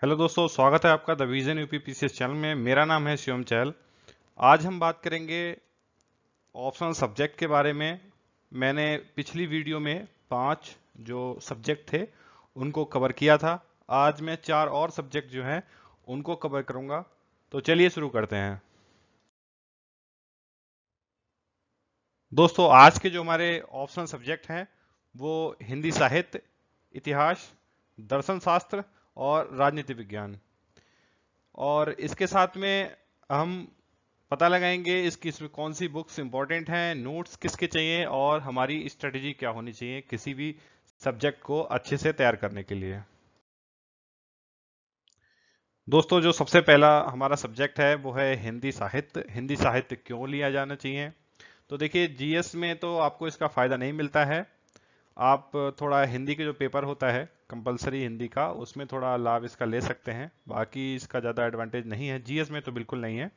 Hello दोस्तों, स्वागत है आपका the vision UP PCS channel में। मेरा नाम है शिवम चहल। आज हम बात करेंगे ऑप्शनल सब्जेक्ट के बारे में। मैंने पिछली वीडियो में 5 जो सब्जेक्ट थे उनको कवर किया था। आज मैं 4 और सब्जेक्ट जो हैं उनको कवर करूंगा। तो चलिए शुरू करते हैं। दोस्तों, आज के जो हमारे ऑप्शनल सब्जेक्ट हैं वो हिंदी साहित्य, इतिहास, दर्शन शास्त्र और राजनीति विज्ञान। और इसके साथ में हम पता लगाएंगे इसमें कौन सी बुक्स इंपॉर्टेंट हैं, नोट्स किसके चाहिए और हमारी स्ट्रेटेजी क्या होनी चाहिए किसी भी सब्जेक्ट को अच्छे से तैयार करने के लिए। दोस्तों, जो सबसे पहला हमारा सब्जेक्ट है वो है हिंदी साहित्य। हिंदी साहित्य क्यों लिया जाना चाहिए? तो देखिए, जीएस में तो आपको इसका फायदा नहीं मिलता है। आप थोड़ा हिंदी के जो पेपर होता है कंपलसरी हिंदी का, उसमें थोड़ा लाभ इसका ले सकते हैं। बाकी इसका ज़्यादा एडवांटेज नहीं है, जीएस में तो बिल्कुल नहीं है।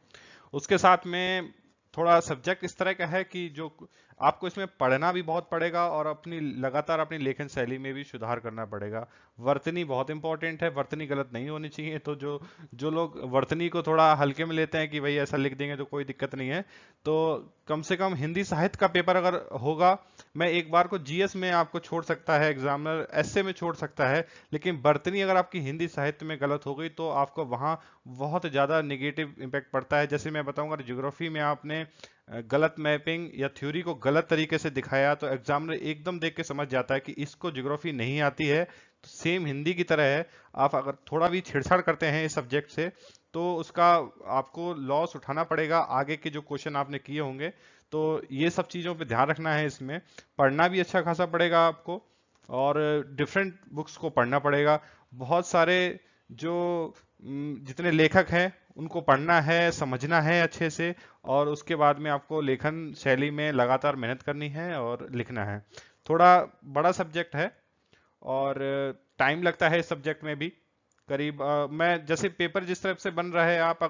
उसके साथ में थोड़ा सब्जेक्ट इस तरह का है कि जो आपको इसमें पढ़ना भी बहुत पड़ेगा और लगातार अपनी लेखन शैली में भी सुधार करना पड़ेगा। वर्तनी बहुत इंपॉर्टेंट है, वर्तनी गलत नहीं होनी चाहिए। तो जो जो लोग वर्तनी को थोड़ा हल्के में लेते हैं कि भाई ऐसा लिख देंगे तो कोई दिक्कत नहीं है, तो कम से कम हिंदी साहित्य का पेपर अगर होगा, मैं एक बार को जीएस में आपको छोड़ सकता है, एग्जामिनर एसए में छोड़ सकता है, लेकिन वर्तनी अगर आपकी हिंदी साहित्य में गलत हो गई तो आपको वहां बहुत ज़्यादा नेगेटिव इम्पैक्ट पड़ता है। जैसे मैं बताऊंगा, ज्योग्राफी में आपने गलत मैपिंग या थ्योरी को गलत तरीके से दिखाया तो एग्जामिनर एकदम देख के समझ जाता है कि इसको ज्योग्राफी नहीं आती है। तो सेम हिंदी की तरह है, आप अगर थोड़ा भी छेड़छाड़ करते हैं इस सब्जेक्ट से तो उसका आपको लॉस उठाना पड़ेगा आगे के जो क्वेश्चन आपने किए होंगे। तो ये सब चीज़ों पे ध्यान रखना है। इसमें पढ़ना भी अच्छा खासा पड़ेगा आपको और डिफरेंट बुक्स को पढ़ना पड़ेगा। बहुत सारे जो जितने लेखक हैं उनको पढ़ना है, समझना है अच्छे से, और उसके बाद में आपको लेखन शैली में लगातार मेहनत करनी है और लिखना है। थोड़ा बड़ा सब्जेक्ट है और टाइम लगता है इस सब्जेक्ट में भी। करीब मैं जैसे पेपर जिस तरह से बन रहा है, आप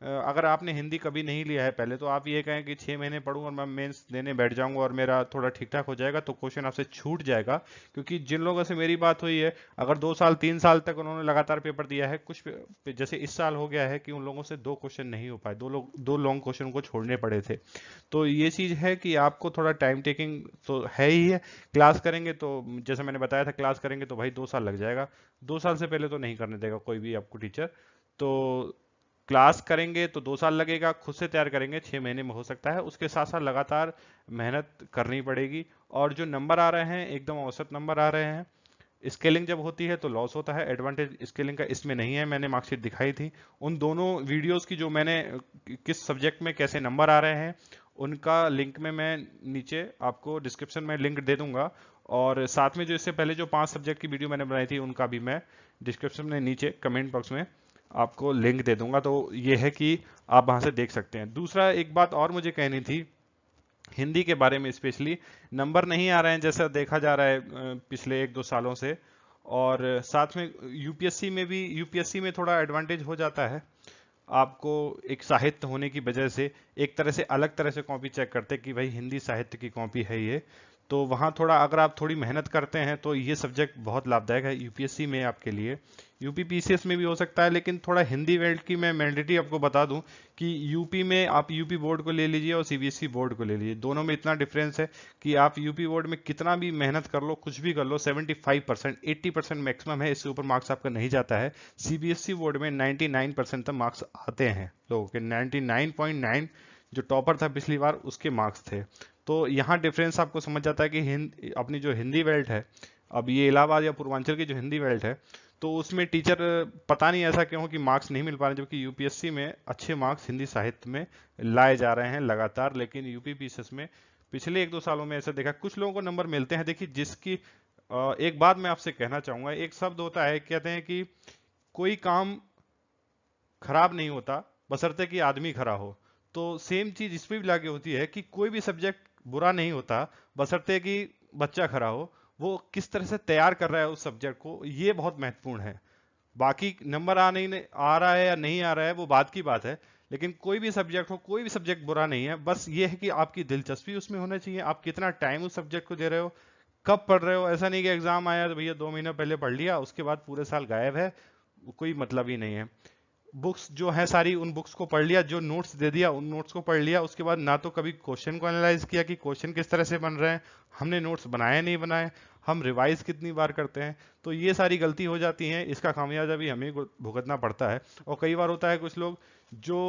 अगर आपने हिंदी कभी नहीं लिया है पहले, तो आप ये कहें कि 6 महीने पढ़ूं और मैं मेंस देने बैठ जाऊंगा और मेरा थोड़ा ठीक ठाक हो जाएगा, तो क्वेश्चन आपसे छूट जाएगा। क्योंकि जिन लोगों से मेरी बात हुई है, अगर 2 साल 3 साल तक उन्होंने लगातार पेपर दिया है, कुछ जैसे इस साल हो गया है कि उन लोगों से 2 क्वेश्चन नहीं हो पाए, दो लॉन्ग क्वेश्चन को छोड़ने पड़े थे। तो ये चीज़ है कि आपको थोड़ा टाइम टेकिंग तो है ही है। क्लास करेंगे तो जैसे मैंने बताया था, क्लास करेंगे तो भाई 2 साल लग जाएगा। 2 साल से पहले तो नहीं करने देगा कोई भी आपको टीचर। तो क्लास करेंगे तो 2 साल लगेगा, खुद से तैयार करेंगे 6 महीने में हो सकता है। उसके साथ साथ लगातार मेहनत करनी पड़ेगी। और जो नंबर आ रहे हैं एकदम औसत नंबर आ रहे हैं। स्केलिंग जब होती है तो लॉस होता है, एडवांटेज स्केलिंग का इसमें नहीं है। मैंने मार्कशीट दिखाई थी उन दोनों वीडियोस की, जो मैंने किस सब्जेक्ट में कैसे नंबर आ रहे हैं, उनका लिंक में मैं नीचे आपको डिस्क्रिप्शन में लिंक दे दूंगा। और साथ में जो इससे पहले जो 5 सब्जेक्ट की वीडियो मैंने बनाई थी उनका भी मैं डिस्क्रिप्शन में नीचे कमेंट बॉक्स में आपको लिंक दे दूंगा। तो ये है कि आप वहां से देख सकते हैं। दूसरा एक बात और मुझे कहनी थी हिंदी के बारे में, स्पेशली नंबर नहीं आ रहे हैं जैसा देखा जा रहा है पिछले 1-2 सालों से। और साथ में यूपीएससी में थोड़ा एडवांटेज हो जाता है आपको, एक साहित्य होने की वजह से एक तरह से अलग तरह से कॉपी चेक करते हैं कि भाई हिंदी साहित्य की कॉपी है ये। तो वहाँ थोड़ा अगर आप थोड़ी मेहनत करते हैं तो ये सब्जेक्ट बहुत लाभदायक है यूपीएससी में आपके लिए। यूपी पीसीएस में भी हो सकता है, लेकिन थोड़ा हिंदी वेल्ट की मैं मैंडेटरी आपको बता दूं कि यूपी में आप यूपी बोर्ड को ले लीजिए और सीबीएसई बोर्ड को ले लीजिए, दोनों में इतना डिफरेंस है कि आप यूपी बोर्ड में कितना भी मेहनत कर लो, कुछ भी कर लो, 75% 80% मैक्सिमम है, इससे ऊपर मार्क्स आपका नहीं जाता है। सीबीएसई बोर्ड में 99% तक मार्क्स आते हैं लोगों के, 99.9 जो टॉपर था पिछली बार उसके मार्क्स थे। तो यहाँ डिफरेंस आपको समझ जाता है कि अपनी जो हिंदी बेल्ट है, अब ये इलाहाबाद या पूर्वांचल की जो हिंदी बेल्ट है, तो उसमें टीचर पता नहीं ऐसा क्यों कि मार्क्स नहीं मिल पा रहे, जबकि यूपीएससी में अच्छे मार्क्स हिंदी साहित्य में लाए जा रहे हैं लगातार। लेकिन यूपी पीसीएस में पिछले 1-2 सालों में ऐसा देखा कुछ लोगों को नंबर मिलते हैं। देखिए, जिसकी एक बात मैं आपसे कहना चाहूंगा, एक शब्द होता है, कहते हैं कि कोई काम खराब नहीं होता बशर्ते कि आदमी खरा हो। तो सेम चीज इस पे भी लागू होती है कि कोई भी सब्जेक्ट बुरा नहीं होता बशर्ते कि बच्चा खरा हो, वो किस तरह से तैयार कर रहा है उस सब्जेक्ट को, ये बहुत महत्वपूर्ण है। बाकी नंबर आ रहा है या नहीं आ रहा है वो बात की बात है, लेकिन कोई भी सब्जेक्ट हो, कोई भी सब्जेक्ट बुरा नहीं है। बस ये है कि आपकी दिलचस्पी उसमें होना चाहिए, आप कितना टाइम उस सब्जेक्ट को दे रहे हो, कब पढ़ रहे हो। ऐसा नहीं कि एग्जाम आया तो भैया 2 महीने पहले पढ़ लिया, उसके बाद पूरे साल गायब है। कोई मतलब ही नहीं है। बुक्स जो है सारी, उन बुक्स को पढ़ लिया, जो नोट्स दे दिया उन नोट्स को पढ़ लिया, उसके बाद ना तो कभी क्वेश्चन को एनालाइज किया कि क्वेश्चन किस तरह से बन रहे हैं, हमने नोट्स बनाए नहीं बनाए, हम रिवाइज कितनी बार करते हैं। तो ये सारी गलती हो जाती है, इसका खामियाजा भी हमें भुगतना पड़ता है। और कई बार होता है कुछ लोग जो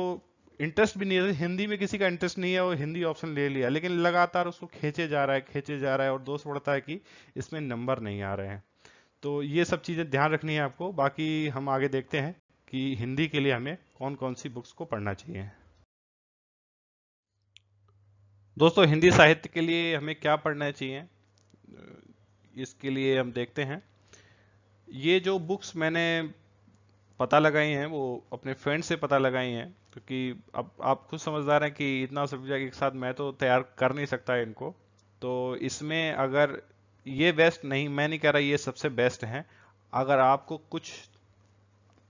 इंटरेस्ट भी नहीं है, हिंदी में किसी का इंटरेस्ट नहीं है, वो हिंदी ऑप्शन ले लिया लेकिन लगातार उसको खींचे जा रहा है खींचे जा रहा है, और दोष पड़ता है कि इसमें नंबर नहीं आ रहे हैं। तो ये सब चीजें ध्यान रखनी है आपको। बाकी हम आगे देखते हैं कि हिंदी के लिए हमें कौन कौन सी बुक्स को पढ़ना चाहिए। दोस्तों, हिंदी साहित्य के लिए हमें क्या पढ़ना चाहिए, इसके लिए हम देखते हैं। ये जो बुक्स मैंने पता लगाई हैं वो अपने फ्रेंड से पता लगाई हैं, क्योंकि अब आप खुद समझदार हैं कि इतना सब्जेक्ट एक साथ मैं तो तैयार कर नहीं सकता इनको। तो इसमें अगर ये बेस्ट नहीं, मैं नहीं कह रहा ये सबसे बेस्ट है, अगर आपको कुछ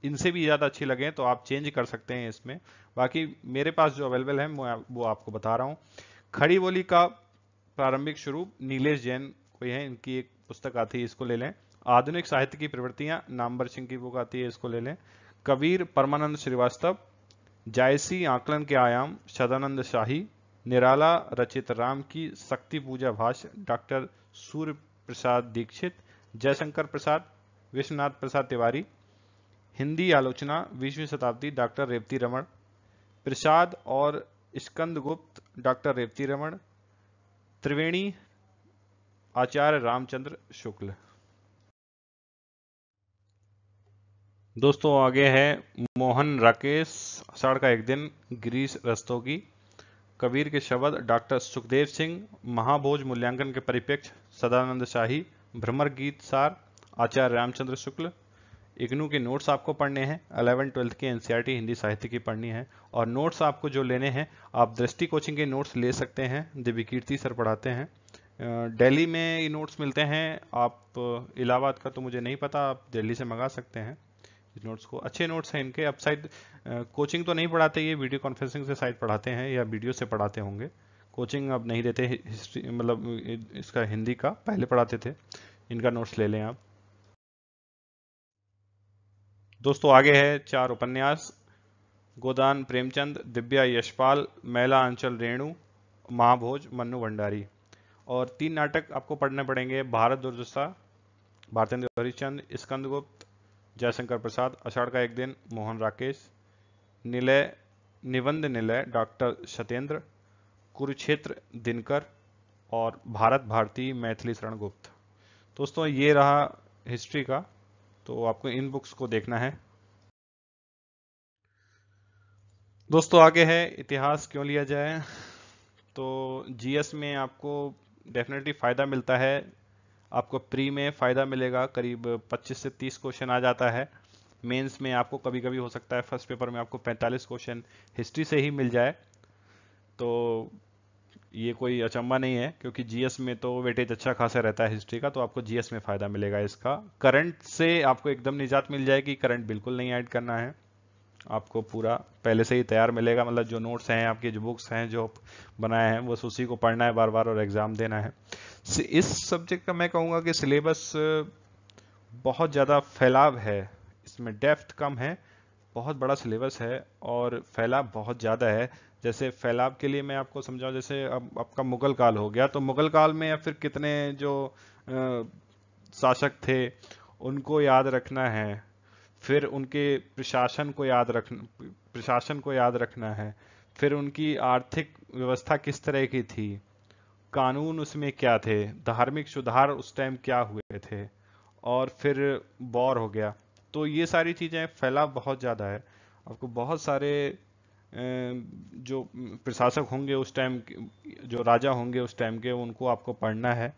इनसे भी ज़्यादा अच्छी लगे तो आप चेंज कर सकते हैं इसमें। बाकी मेरे पास जो अवेलेबल है वो आपको बता रहा हूँ। खड़ी बोली का प्रारंभिक स्वरूप नीलेश जैन कोई है, इनकी एक पुस्तक आती है, इसको ले लें। आधुनिक साहित्य की प्रवृत्तियां, नामवर सिंह की बुक आती है, इसको ले लें। कबीर परमानंद श्रीवास्तव, जायसी आकलन के आयाम सदानंद शाही, निराला रचित राम की शक्ति पूजा भाष्य डॉक्टर सूर्य प्रसाद दीक्षित, जयशंकर प्रसाद, विश्वनाथ प्रसाद तिवारी, हिंदी आलोचना 20वीं शताब्दी डॉक्टर रेवती रमण, प्रसाद और स्कंदगुप्त डॉक्टर रेवती रमण, त्रिवेणी आचार्य रामचंद्र शुक्ल। दोस्तों आगे है मोहन राकेश, आषाढ़ का एक दिन, गिरीश रस्तोगी, कबीर के शब्द डॉक्टर सुखदेव सिंह, महाभोज मूल्यांकन के परिप्रेक्ष्य सदानंद शाही, भ्रमर गीत सार आचार्य रामचंद्र शुक्ल। इग्नू के नोट्स आपको पढ़ने हैं, 11th-12th की एनसीईआरटी हिंदी साहित्य की पढ़नी है। और नोट्स आपको जो लेने हैं, आप दृष्टि कोचिंग के नोट्स ले सकते हैं, दिव्य कीर्ति सर पढ़ाते हैं। दिल्ली में ये नोट्स मिलते हैं, आप इलाहाबाद का तो मुझे नहीं पता, आप दिल्ली से मंगा सकते हैं इस नोट्स को। अच्छे नोट्स हैं इनके। अब साइड कोचिंग तो नहीं पढ़ाते, ये वीडियो कॉन्फ्रेंसिंग से साइड पढ़ाते हैं या वीडियो से पढ़ाते होंगे। कोचिंग अब नहीं देते, हिस्ट्री मतलब इसका हिंदी का पहले पढ़ाते थे। इनका नोट्स ले लें आप। दोस्तों आगे है 4 उपन्यास, गोदान प्रेमचंद, दिव्या यशपाल, मैला अंचल रेणु, महाभोज मन्नू भंडारी। और 3 नाटक आपको पढ़ने पड़ेंगे, भारत दुर्दशा भारतेंद्र हरिश्चंद्र, स्कंदगुप्त जयशंकर प्रसाद, आषाढ़ का एक दिन मोहन राकेश, निलय निबंध निलय डॉक्टर सत्येंद्र, कुरुक्षेत्र दिनकर, और भारत भारती मैथिली शरण गुप्त। दोस्तों ये रहा हिस्ट्री का, तो आपको इन बुक्स को देखना है। दोस्तों आगे है इतिहास क्यों लिया जाए। तो जीएस में आपको डेफिनेटली फायदा मिलता है, आपको प्री में फायदा मिलेगा, करीब 25 से 30 क्वेश्चन आ जाता है। मेंस में आपको कभी कभी हो सकता है फर्स्ट पेपर में आपको 45 क्वेश्चन हिस्ट्री से ही मिल जाए। तो ये कोई अचंबा नहीं है, क्योंकि जीएस में तो वेटेज अच्छा खासा रहता है हिस्ट्री का, तो आपको जीएस में फायदा मिलेगा इसका। करंट से आपको एकदम निजात मिल जाएगी, करंट बिल्कुल नहीं ऐड करना है, आपको पूरा पहले से ही तैयार मिलेगा। मतलब जो नोट्स हैं आपकी, जो बुक्स हैं जो बनाए हैं, बस उसी को पढ़ना है बार बार और एग्जाम देना है। इस सब्जेक्ट का मैं कहूँगा कि सिलेबस बहुत ज़्यादा फैलाव है, इसमें डेप्थ कम है, बहुत बड़ा सिलेबस है और फैलाव बहुत ज़्यादा है। जैसे फैलाव के लिए मैं आपको समझाऊं, जैसे अब आपका मुगल काल हो गया, तो मुगल काल में या फिर कितने जो शासक थे उनको याद रखना है, फिर उनके प्रशासन को याद रखना है, फिर उनकी आर्थिक व्यवस्था किस तरह की थी, कानून उसमें क्या थे, धार्मिक सुधार उस टाइम क्या हुए थे, और फिर वॉर हो गया। तो ये सारी चीजें, फैलाव बहुत ज्यादा है, आपको बहुत सारे जो प्रशासक होंगे उस टाइम, जो राजा होंगे उस टाइम के, उनको आपको पढ़ना है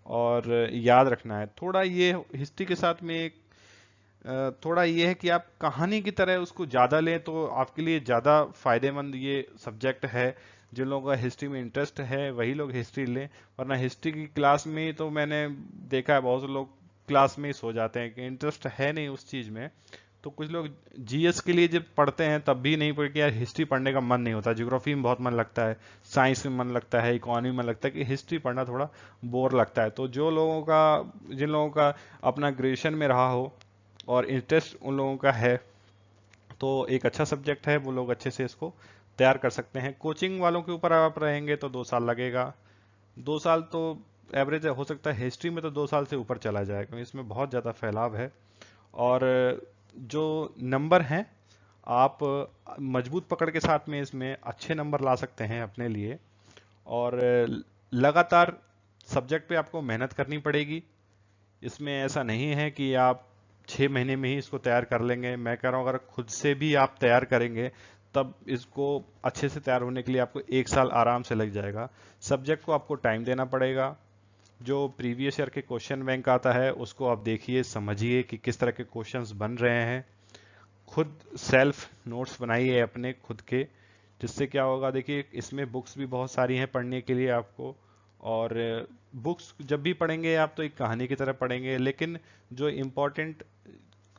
और याद रखना है। थोड़ा ये हिस्ट्री के साथ में एक थोड़ा ये है कि आप कहानी की तरह उसको ज्यादा लें तो आपके लिए ज्यादा फायदेमंद ये सब्जेक्ट है। जिन लोगों का हिस्ट्री में इंटरेस्ट है वही लोग हिस्ट्री लें, वरना हिस्ट्री की क्लास में तो मैंने देखा है बहुत से लोग क्लास में ही सो जाते हैं कि इंटरेस्ट है नहीं उस चीज में। तो कुछ लोग जीएस के लिए जब पढ़ते हैं तब भी नहीं पढ़ के, यार हिस्ट्री पढ़ने का मन नहीं होता, ज्योग्राफी में बहुत मन लगता है, साइंस में मन लगता है, इकोनॉमी में मन लगता है, कि हिस्ट्री पढ़ना थोड़ा बोर लगता है। तो जिन लोगों का अपना ग्रेजुएशन में रहा हो और इंटरेस्ट उन लोगों का है तो एक अच्छा सब्जेक्ट है, वो लोग अच्छे से इसको तैयार कर सकते हैं। कोचिंग वालों के ऊपर आप रहेंगे तो 2 साल लगेगा, 2 साल तो एवरेज हो सकता है। हिस्ट्री में तो 2 साल से ऊपर चला जाए क्योंकि इसमें बहुत ज़्यादा फैलाव है। और जो नंबर हैं, आप मजबूत पकड़ के साथ में इसमें अच्छे नंबर ला सकते हैं अपने लिए। और लगातार सब्जेक्ट पे आपको मेहनत करनी पड़ेगी। इसमें ऐसा नहीं है कि आप 6 महीने में ही इसको तैयार कर लेंगे। मैं कह रहा हूँ अगर खुद से भी आप तैयार करेंगे तब इसको अच्छे से तैयार होने के लिए आपको 1 साल आराम से लग जाएगा। सब्जेक्ट को आपको टाइम देना पड़ेगा। जो प्रीवियस ईयर के क्वेश्चन बैंक आता है उसको आप देखिए, समझिए कि किस तरह के क्वेश्चंस बन रहे हैं। खुद सेल्फ नोट्स बनाइए अपने खुद के, जिससे क्या होगा, देखिए इसमें बुक्स भी बहुत सारी हैं पढ़ने के लिए आपको। और बुक्स जब भी पढ़ेंगे आप तो एक कहानी की तरह पढ़ेंगे, लेकिन जो इम्पोर्टेंट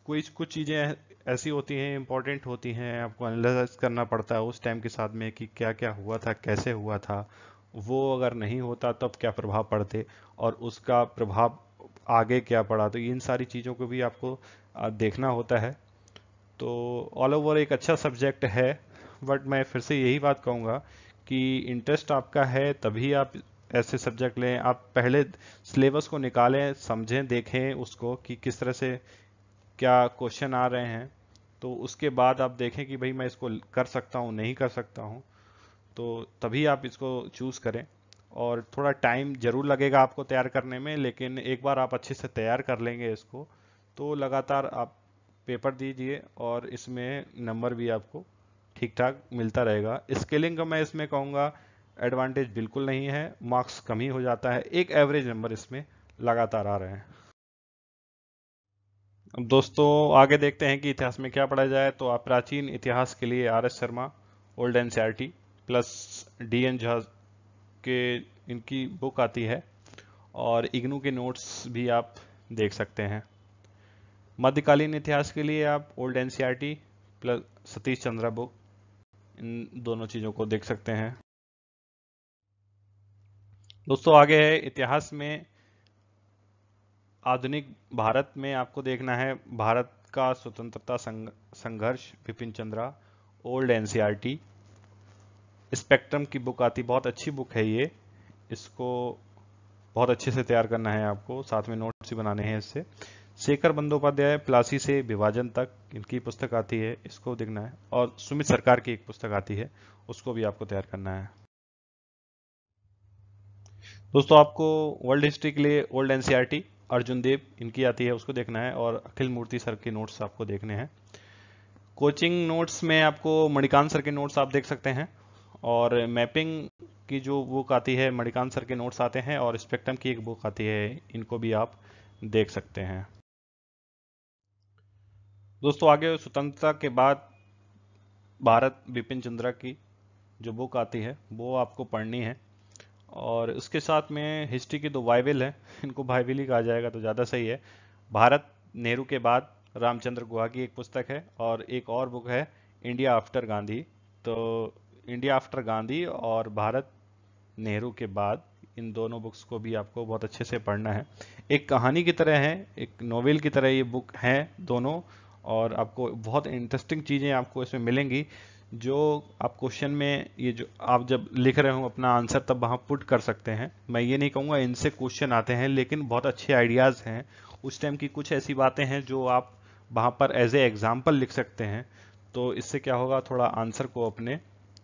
कुछ चीज़ें ऐसी होती हैं, इम्पोर्टेंट होती हैं, आपको एनालाइज करना पड़ता है उस टाइम के साथ में कि क्या क्या हुआ था, कैसे हुआ था, वो अगर नहीं होता तब क्या प्रभाव पड़ते और उसका प्रभाव आगे क्या पड़ा। तो इन सारी चीज़ों को भी आपको देखना होता है। तो ऑल ओवर एक अच्छा सब्जेक्ट है। बट मैं फिर से यही बात कहूँगा कि इंटरेस्ट आपका है तभी आप ऐसे सब्जेक्ट लें। आप पहले सिलेबस को निकालें, समझें, देखें उसको कि किस तरह से क्या क्वेश्चन आ रहे हैं। तो उसके बाद आप देखें कि भाई मैं इसको कर सकता हूँ, नहीं कर सकता हूँ, तो तभी आप इसको चूज़ करें। और थोड़ा टाइम जरूर लगेगा आपको तैयार करने में, लेकिन एक बार आप अच्छे से तैयार कर लेंगे इसको तो लगातार आप पेपर दीजिए और इसमें नंबर भी आपको ठीक ठाक मिलता रहेगा। स्केलिंग का मैं इसमें कहूँगा एडवांटेज बिल्कुल नहीं है, मार्क्स कम ही हो जाता है, एक एवरेज नंबर इसमें लगातार आ रहे हैं। अब दोस्तों आगे देखते हैं कि इतिहास में क्या पढ़ा जाए। तो आप प्राचीन इतिहास के लिए RS. Sharma old NCERT plus DN. Jha के इनकी बुक आती है, और इग्नू के नोट्स भी आप देख सकते हैं। मध्यकालीन इतिहास के लिए आप old NCERT plus Satish Chandra book, इन दोनों चीज़ों को देख सकते हैं। दोस्तों आगे है इतिहास में आधुनिक भारत में आपको देखना है भारत का स्वतंत्रता संघर्ष, Bipin Chandra old NCERT. Spectrum की बुक आती, बहुत अच्छी बुक है ये, इसको बहुत अच्छे से तैयार करना है आपको, साथ में नोट्स भी बनाने हैं इससे। शेखर बंदोपाध्याय प्लासी से विभाजन तक, इनकी पुस्तक आती है, इसको देखना है। और सुमित सरकार की एक पुस्तक आती है, उसको भी आपको तैयार करना है। दोस्तों आपको वर्ल्ड हिस्ट्री के लिए ओल्ड एनसीईआरटी अर्जुन देव इनकी आती है, उसको देखना है। और अखिल मूर्ति सर के नोट्स आपको देखने हैं। कोचिंग नोट्स में आपको मणिकांत सर के नोट्स आप देख सकते हैं, और मैपिंग की जो बुक आती है मणिकांत सर के नोट्स आते हैं, और स्पेक्ट्रम की एक बुक आती है, इनको भी आप देख सकते हैं। दोस्तों आगे स्वतंत्रता के बाद भारत, बिपिन चंद्रा की जो बुक आती है वो आपको पढ़नी है। और उसके साथ में हिस्ट्री की 2 बाइबल है, इनको बाइबल ही कहा जाएगा तो ज़्यादा सही है। भारत नेहरू के बाद रामचंद्र गुहा की एक पुस्तक है, और एक और बुक है इंडिया आफ्टर गांधी। तो इंडिया आफ्टर गांधी और भारत नेहरू के बाद, इन दोनों बुक्स को भी आपको बहुत अच्छे से पढ़ना है। एक कहानी की तरह है, एक नोवेल की तरह ये बुक है दोनों, और आपको बहुत इंटरेस्टिंग चीज़ें आपको इसमें मिलेंगी। जो आप क्वेश्चन में, ये जो आप जब लिख रहे हो अपना आंसर, तब वहाँ पुट कर सकते हैं। मैं ये नहीं कहूँगा इनसे क्वेश्चन आते हैं, लेकिन बहुत अच्छे आइडियाज़ हैं उस टाइम की, कुछ ऐसी बातें हैं जो आप वहाँ पर एज ए एग्जाम्पल लिख सकते हैं। तो इससे क्या होगा, थोड़ा आंसर को अपने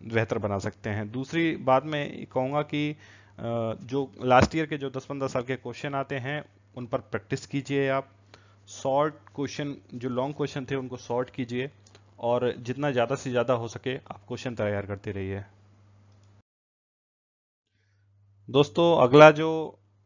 बेहतर बना सकते हैं। दूसरी बात मैं कहूँगा कि जो लास्ट ईयर के जो 10-15 साल के क्वेश्चन आते हैं उन पर प्रैक्टिस कीजिए आप। शॉर्ट क्वेश्चन, जो लॉन्ग क्वेश्चन थे उनको शॉर्ट कीजिए, और जितना ज़्यादा से ज़्यादा हो सके आप क्वेश्चन तैयार करते रहिए। दोस्तों अगला जो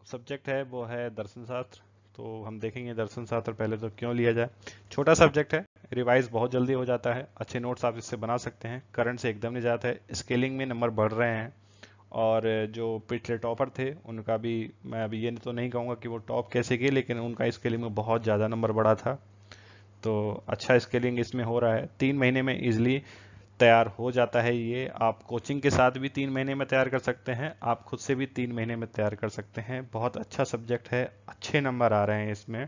सब्जेक्ट है वो है दर्शन शास्त्र। तो हम देखेंगे दर्शन शास्त्र पहले तो क्यों लिया जाए। छोटा सब्जेक्ट है, रिवाइज बहुत जल्दी हो जाता है, अच्छे नोट्स आप इससे बना सकते हैं, करंट से एकदम नहीं जाता है, स्केलिंग में नंबर बढ़ रहे हैं। और जो पिछले टॉपर थे उनका भी, मैं अभी ये तो नहीं कहूँगा कि वो टॉप कैसे किए, लेकिन उनका स्केलिंग में बहुत ज़्यादा नंबर बढ़ा था। तो अच्छा स्केलिंग इसमें हो रहा है, 3 महीने में इजिली तैयार हो जाता है ये। आप कोचिंग के साथ भी 3 महीने में तैयार कर सकते हैं, आप खुद से भी 3 महीने में तैयार कर सकते हैं। बहुत अच्छा सब्जेक्ट है, अच्छे नंबर आ रहे हैं इसमें।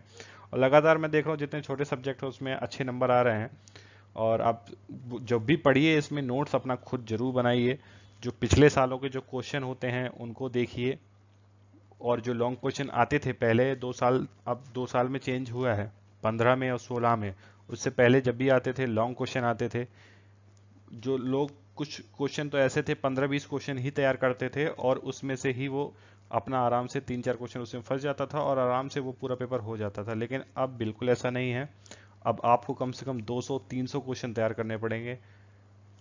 और लगातार मैं देख रहा हूँ जितने छोटे सब्जेक्ट हैं उसमें अच्छे नंबर आ रहे हैं। और आप जब भी पढ़िए इसमें नोट्स अपना खुद जरूर बनाइए, जो पिछले सालों के जो क्वेश्चन होते हैं उनको देखिए, और जो लॉन्ग क्वेश्चन आते थे पहले 2 साल, अब 2 साल में चेंज हुआ है, 15 में और 16 में। उससे पहले जब भी आते थे लॉन्ग क्वेश्चन आते थे, जो लोग कुछ क्वेश्चन तो ऐसे थे 15-20 क्वेश्चन ही तैयार करते थे और उसमें से ही वो अपना आराम से 3-4 क्वेश्चन उसमें फंस जाता था और आराम से वो पूरा पेपर हो जाता था। लेकिन अब बिल्कुल ऐसा नहीं है, अब आपको कम से कम 200-300 क्वेश्चन तैयार करने पड़ेंगे।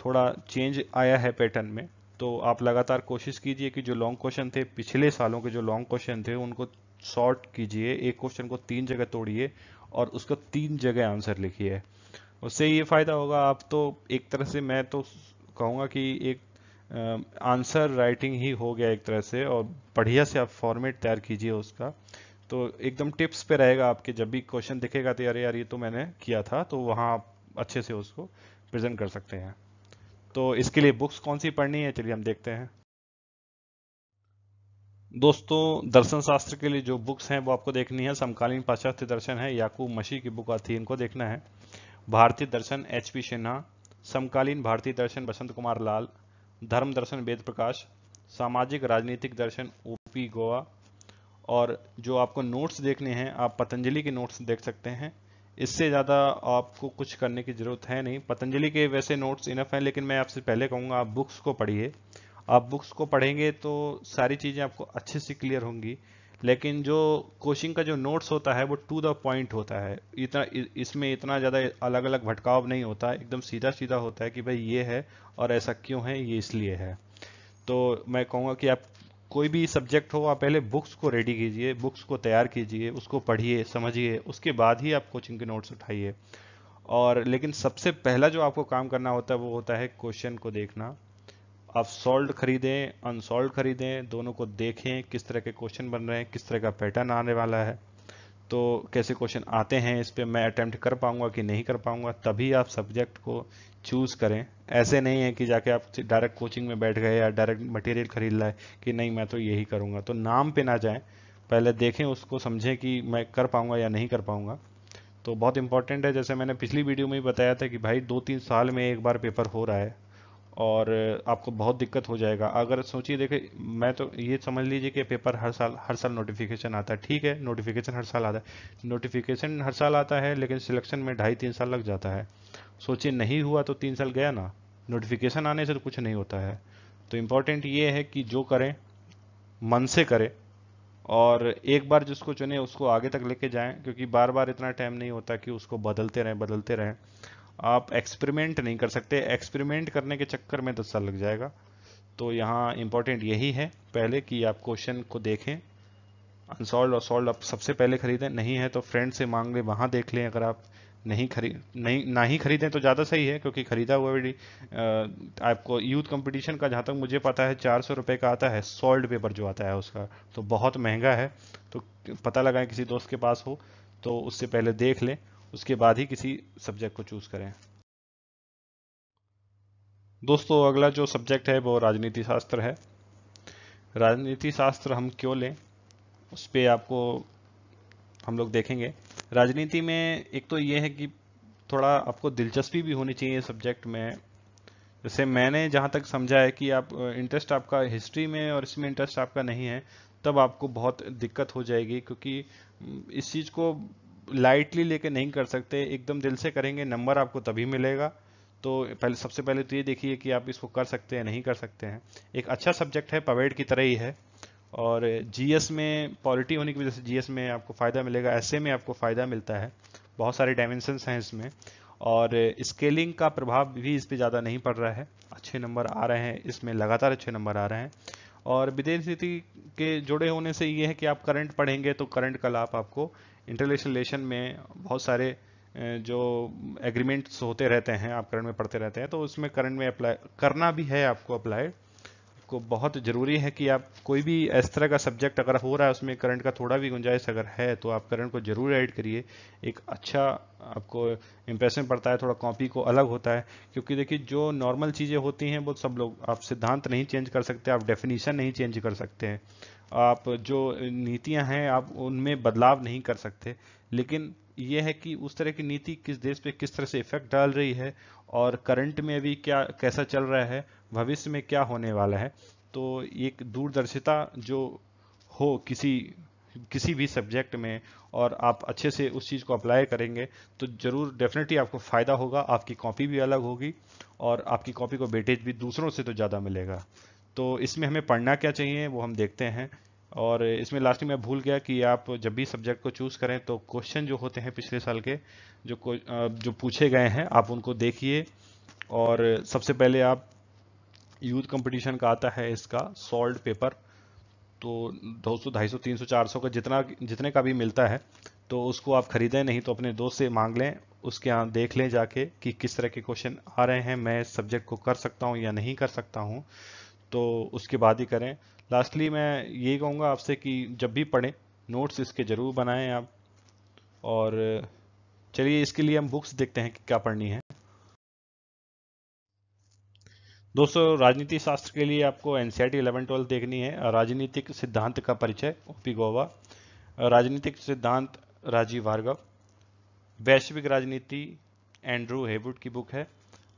थोड़ा चेंज आया है पैटर्न में, तो आप लगातार कोशिश कीजिए कि जो लॉन्ग क्वेश्चन थे पिछले सालों के, जो लॉन्ग क्वेश्चन थे उनको शॉर्ट कीजिए, एक क्वेश्चन को 3 जगह तोड़िए और उसका 3 जगह आंसर लिखिए। उससे ये फायदा होगा, आप तो एक तरह से मैं तो कहूँगा कि एक आंसर राइटिंग ही हो गया एक तरह से, और बढ़िया से आप फॉर्मेट तैयार कीजिए उसका, तो एकदम टिप्स पे रहेगा आपके। जब भी क्वेश्चन दिखेगा तो अरे यार ये तो मैंने किया था, तो वहाँ आप अच्छे से उसको प्रेजेंट कर सकते हैं। तो इसके लिए बुक्स कौन सी पढ़नी है, चलिए हम देखते हैं। दोस्तों, दर्शन शास्त्र के लिए जो बुक्स हैं वो आपको देखनी है। समकालीन पाश्चात्य दर्शन है, याकूब मसीह की बुक आती है, इनको देखना है। भारतीय दर्शन HP सिन्हा, समकालीन भारतीय दर्शन बसंत कुमार लाल, धर्म दर्शन वेद प्रकाश, सामाजिक राजनीतिक दर्शन OP गोवा। और जो आपको नोट्स देखने हैं आप पतंजलि के नोट्स देख सकते हैं। इससे ज़्यादा आपको कुछ करने की ज़रूरत है नहीं, पतंजलि के वैसे नोट्स इनफ हैं, लेकिन मैं आपसे पहले कहूँगा आप बुक्स को पढ़िए। आप बुक्स को पढ़ेंगे तो सारी चीज़ें आपको अच्छे से क्लियर होंगी। लेकिन जो कोचिंग का जो नोट्स होता है वो टू द पॉइंट होता है, इसमें इतना ज़्यादा अलग अलग भटकाव नहीं होता, एकदम सीधा सीधा होता है कि भाई ये है और ऐसा क्यों है, ये इसलिए है। तो मैं कहूँगा कि आप कोई भी सब्जेक्ट हो, आप पहले बुक्स को रेडी कीजिए, बुक्स को तैयार कीजिए, उसको पढ़िए समझिए, उसके बाद ही आप कोचिंग के नोट्स उठाइए। और लेकिन सबसे पहला जो आपको काम करना होता है वो होता है क्वेश्चन को देखना। आप सॉल्व्ड खरीदें, अनसॉल्व्ड खरीदें, दोनों को देखें किस तरह के क्वेश्चन बन रहे हैं, किस तरह का पैटर्न आने वाला है, तो कैसे क्वेश्चन आते हैं, इस पे मैं अटेम्प्ट कर पाऊंगा कि नहीं कर पाऊंगा, तभी आप सब्जेक्ट को चूज करें। ऐसे नहीं है कि जाके आप डायरेक्ट कोचिंग में बैठ गए या डायरेक्ट मटेरियल खरीद लाए कि नहीं मैं तो यही करूंगा, तो नाम पे ना जाएं, पहले देखें उसको, समझें कि मैं कर पाऊंगा या नहीं कर पाऊंगा। तो बहुत इंपॉर्टेंट है, जैसे मैंने पिछली वीडियो में ही बताया था कि भाई 2-3 साल में एक बार पेपर हो रहा है और आपको बहुत दिक्कत हो जाएगा। अगर सोचिए, देखिए मैं तो ये समझ लीजिए कि पेपर हर साल नोटिफिकेशन आता है, ठीक है नोटिफिकेशन हर साल आता है, नोटिफिकेशन हर साल आता है, लेकिन सिलेक्शन में 2.5-3 साल लग जाता है। सोचिए नहीं हुआ तो 3 साल गया ना, नोटिफिकेशन आने से तो कुछ नहीं होता है। तो इम्पोर्टेंट ये है कि जो करें मन से करें, और एक बार जिसको चुने उसको आगे तक लेके जाएं, क्योंकि बार बार इतना टाइम नहीं होता कि उसको बदलते रहें। आप एक्सपेरिमेंट नहीं कर सकते, एक्सपेरिमेंट करने के चक्कर में 10 साल लग जाएगा। तो यहाँ इंपॉर्टेंट यही है पहले कि आप क्वेश्चन को देखें, अनसॉल्व और सॉल्व आप सबसे पहले खरीदें, नहीं है तो फ्रेंड से मांग लें, वहाँ देख लें। अगर आप नहीं ना ही खरीदें तो ज़्यादा सही है, क्योंकि खरीदा हुआ भी आपको यूथ कंपटीशन का जहाँ तक मुझे पता है 400 रुपये का आता है, सॉल्व पेपर जो आता है उसका, तो बहुत महंगा है। तो पता लगाएं किसी दोस्त के पास हो, तो उससे पहले देख लें, उसके बाद ही किसी सब्जेक्ट को चूज करें। दोस्तों, अगला जो सब्जेक्ट है वो राजनीति शास्त्र है। राजनीति शास्त्र हम क्यों लें, उस पे आपको हम लोग देखेंगे। राजनीति में एक तो ये है कि थोड़ा आपको दिलचस्पी भी होनी चाहिए सब्जेक्ट में। जैसे मैंने जहाँ तक समझा है कि आप इंटरेस्ट आपका हिस्ट्री में और इसमें इंटरेस्ट आपका नहीं है, तब आपको बहुत दिक्कत हो जाएगी, क्योंकि इस चीज़ को लाइटली लेके नहीं कर सकते, एकदम दिल से करेंगे नंबर आपको तभी मिलेगा। तो पहले सबसे पहले तो ये देखिए कि आप इसको कर सकते हैं नहीं कर सकते हैं। एक अच्छा सब्जेक्ट है, पवेड की तरह ही है। और GS में पॉलिटी होने की वजह से GS में आपको फ़ायदा मिलेगा, ऐसे में आपको फ़ायदा मिलता है, बहुत सारे डायमेंशंस हैं इसमें। और स्केलिंग का प्रभाव भी इस पे ज़्यादा नहीं पड़ रहा है, अच्छे नंबर आ रहे हैं इसमें, लगातार अच्छे नंबर आ रहे हैं। और विदेश नीति के जुड़े होने से ये है कि आप करंट पढ़ेंगे तो करंट का लाभ आपको इंटरनेशनल रिलेशन में बहुत सारे जो एग्रीमेंट्स होते रहते हैं, आप करंट में पढ़ते रहते हैं, तो उसमें करंट में अप्लाई करना भी है आपको। अप्लाई को बहुत ज़रूरी है कि आप कोई भी इस तरह का सब्जेक्ट अगर हो रहा है उसमें करंट का थोड़ा भी गुंजाइश अगर है तो आप करंट को जरूर ऐड करिए। एक अच्छा आपको इंप्रेशन पड़ता है, थोड़ा कॉपी को अलग होता है। क्योंकि देखिए जो नॉर्मल चीज़ें होती हैं वो सब लोग, आप सिद्धांत नहीं चेंज कर सकते, आप डेफिनीशन नहीं चेंज कर सकते हैं, आप जो नीतियां हैं आप उनमें बदलाव नहीं कर सकते, लेकिन ये है कि उस तरह की नीति किस देश पे किस तरह से इफेक्ट डाल रही है और करंट में अभी क्या कैसा चल रहा है, भविष्य में क्या होने वाला है। तो एक दूरदर्शिता जो हो किसी किसी भी सब्जेक्ट में और आप अच्छे से उस चीज़ को अप्लाई करेंगे तो जरूर डेफिनेटली आपको फ़ायदा होगा। आपकी कॉपी भी अलग होगी और आपकी कॉपी को वेटेज भी दूसरों से तो ज़्यादा मिलेगा। तो इसमें हमें पढ़ना क्या चाहिए वो हम देखते हैं। और इसमें लास्ट में मैं भूल गया कि आप जब भी सब्जेक्ट को चूज़ करें तो क्वेश्चन जो होते हैं पिछले साल के जो पूछे गए हैं आप उनको देखिए। और सबसे पहले आप यूथ कंपटीशन का आता है इसका सॉल्व पेपर, तो 200 250 300 400 का जितने का भी मिलता है तो उसको आप खरीदें, नहीं तो अपने दोस्त से मांग लें, उसके यहाँ देख लें जाके कि किस तरह के क्वेश्चन आ रहे हैं, मैं इस सब्जेक्ट को कर सकता हूँ या नहीं कर सकता हूँ, तो उसके बाद ही करें। लास्टली मैं यही कहूँगा आपसे कि जब भी पढ़ें नोट्स इसके जरूर बनाएं आप। और चलिए इसके लिए हम बुक्स देखते हैं कि क्या पढ़नी है। दोस्तों राजनीति शास्त्र के लिए आपको एनसीईआरटी 11-12 देखनी है। राजनीतिक सिद्धांत का परिचय ओपी गोवा, राजनीतिक सिद्धांत राजीव भार्गव, वैश्विक राजनीति एंड्रू हेवुड की बुक है,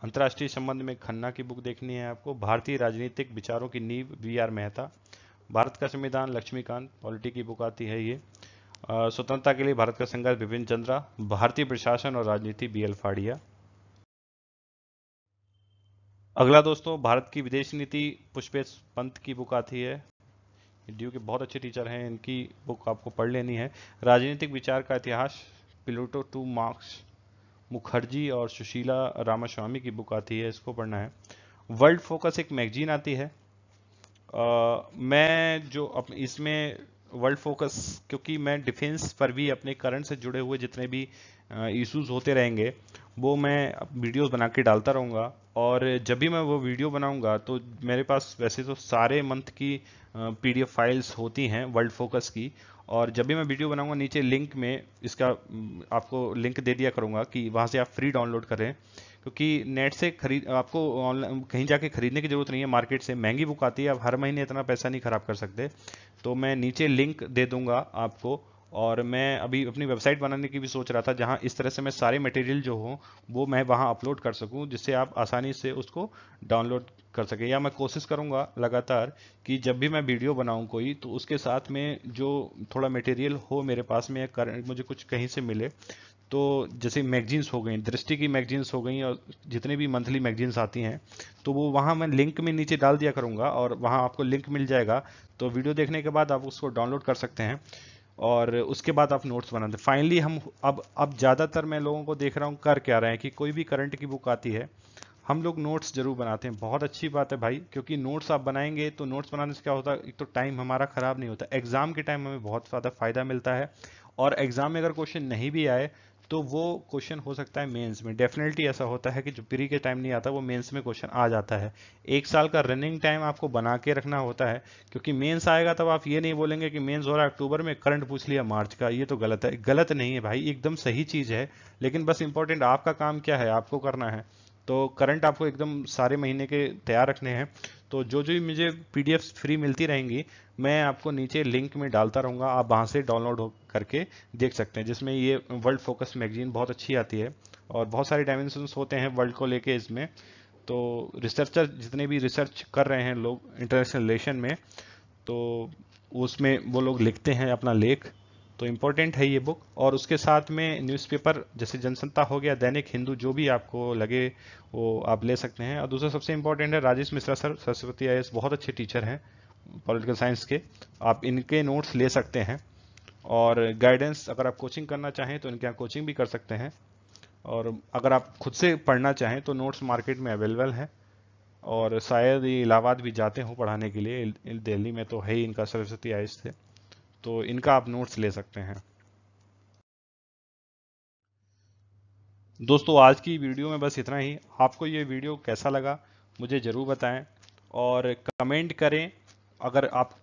अंतर्राष्ट्रीय संबंध में खन्ना की बुक देखनी है आपको, भारतीय राजनीतिक विचारों की नींव वी आर मेहता, भारत का संविधान लक्ष्मीकांत पॉलिटी की बुक आती है ये, स्वतंत्रता के लिए भारत का संघर्ष बिपिन चंद्रा, भारतीय प्रशासन और राजनीति बी एल फाड़िया। अगला दोस्तों भारत की विदेश नीति पुष्पेश पंत की बुक आती है। ड्यू के बहुत अच्छे टीचर हैं, इनकी बुक आपको पढ़ लेनी है। राजनीतिक विचार का इतिहास प्लूटो टू मार्क्स मुखर्जी और सुशीला रामास्वामी की बुक आती है, इसको पढ़ना है। वर्ल्ड फोकस एक मैगजीन आती है। मैं जो इसमें वर्ल्ड फोकस, क्योंकि मैं डिफेंस पर भी अपने करंट से जुड़े हुए जितने भी इश्यूज होते रहेंगे वो मैं वीडियोस बना के डालता रहूँगा। और जब भी मैं वो वीडियो बनाऊंगा तो मेरे पास वैसे तो सारे मंथ की पीडीएफ फाइल्स होती हैं वर्ल्ड फोकस की, और जब भी मैं वीडियो बनाऊंगा नीचे लिंक में इसका आपको लिंक दे दिया करूंगा कि वहां से आप फ्री डाउनलोड करें, क्योंकि नेट से खरीद आपको ऑनलाइन कहीं जाके खरीदने की जरूरत नहीं है। मार्केट से महंगी बुक आती है, आप हर महीने इतना पैसा नहीं खराब कर सकते। तो मैं नीचे लिंक दे दूंगा आपको। और मैं अभी अपनी वेबसाइट बनाने की भी सोच रहा था जहां इस तरह से मैं सारे मटेरियल जो हो वो मैं वहां अपलोड कर सकूं, जिससे आप आसानी से उसको डाउनलोड कर सके। या मैं कोशिश करूंगा लगातार कि जब भी मैं वीडियो बनाऊं कोई तो उसके साथ में जो थोड़ा मटेरियल हो मेरे पास में, मुझे कुछ कहीं से मिले, तो जैसे मैगजीन्स हो गई, दृष्टि की मैगजीन्स हो गई और जितने भी मंथली मैगजीन्स आती हैं तो वो वहाँ मैं लिंक में नीचे डाल दिया करूँगा और वहाँ आपको लिंक मिल जाएगा। तो वीडियो देखने के बाद आप उसको डाउनलोड कर सकते हैं और उसके बाद आप नोट्स बनाते हैं। फाइनली हम अब ज़्यादातर मैं लोगों को देख रहा हूँ कर क्या रहे हैं कि कोई भी करंट की बुक आती है हम लोग नोट्स जरूर बनाते हैं। बहुत अच्छी बात है भाई, क्योंकि नोट्स आप बनाएंगे तो नोट्स बनाने से क्या होता है, एक तो टाइम हमारा खराब नहीं होता, एग्जाम के टाइम हमें बहुत ज़्यादा फायदा मिलता है। और एग्जाम में अगर क्वेश्चन नहीं भी आए तो वो क्वेश्चन हो सकता है मेंस में। डेफिनेटली ऐसा होता है कि जो प्री के टाइम नहीं आता वो मेंस में क्वेश्चन आ जाता है। एक साल का रनिंग टाइम आपको बना के रखना होता है, क्योंकि मेंस आएगा तब आप ये नहीं बोलेंगे कि मेंस हो रहा है अक्टूबर में, करंट पूछ लिया मार्च का। ये तो गलत है। गलत नहीं है भाई, एकदम सही चीज है, लेकिन बस इंपॉर्टेंट आपका काम क्या है, आपको करना है। तो करंट आपको एकदम सारे महीने के तैयार रखने हैं। तो जो जो मुझे पीडीएफ फ्री मिलती रहेंगी मैं आपको नीचे लिंक में डालता रहूंगा, आप वहां से डाउनलोड करके देख सकते हैं। जिसमें ये वर्ल्ड फोकस मैगजीन बहुत अच्छी आती है और बहुत सारे डायमेंशंस होते हैं वर्ल्ड को लेके इसमें। तो रिसर्चर जितने भी रिसर्च कर रहे हैं लोग इंटरनेशनल रिलेशन में, तो उसमें वो लोग लिखते हैं अपना लेख। तो इम्पोर्टेंट है ये बुक। और उसके साथ में न्यूज़पेपर जैसे जनसत्ता हो गया, दैनिक हिंदू, जो भी आपको लगे वो आप ले सकते हैं। और दूसरा सबसे इम्पोर्टेंट है राजेश मिश्रा सर, सरस्वती आईएएस, बहुत अच्छे टीचर हैं पॉलिटिकल साइंस के, आप इनके नोट्स ले सकते हैं। और गाइडेंस अगर आप कोचिंग करना चाहें तो इनके यहाँ कोचिंग भी कर सकते हैं। और अगर आप खुद से पढ़ना चाहें तो नोट्स मार्केट में अवेलेबल है। और शायद ये इलाहाबाद भी जाते हो पढ़ाने के लिए, दिल्ली में तो है ही इनका, सरस्वती आईएएस थे, तो इनका आप नोट्स ले सकते हैं। दोस्तों आज की वीडियो में बस इतना ही। आपको ये वीडियो कैसा लगा मुझे ज़रूर बताएं और कमेंट करें। अगर आप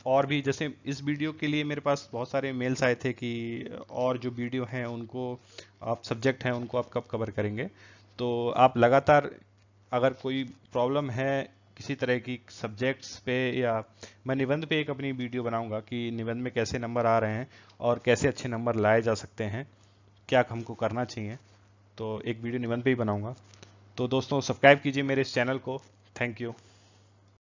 और भी, जैसे इस वीडियो के लिए मेरे पास बहुत सारे मेल्स आए थे कि और जो वीडियो हैं उनको आप, सब्जेक्ट हैं उनको आप कब कवर करेंगे, तो आप लगातार, अगर कोई प्रॉब्लम है किसी तरह की सब्जेक्ट्स पे, या मैं निबंध पे एक अपनी वीडियो बनाऊंगा कि निबंध में कैसे नंबर आ रहे हैं और कैसे अच्छे नंबर लाए जा सकते हैं, क्या हमको करना चाहिए। तो एक वीडियो निबंध पे ही बनाऊंगा। तो दोस्तों सब्सक्राइब कीजिए मेरे इस चैनल को। Thank you.